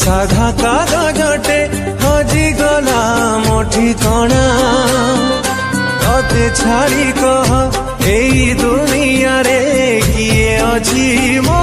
साधा कागजटे हजिगला मो ठिकाना तते छाड़ी कह एई दुनिया रे किए अछि मो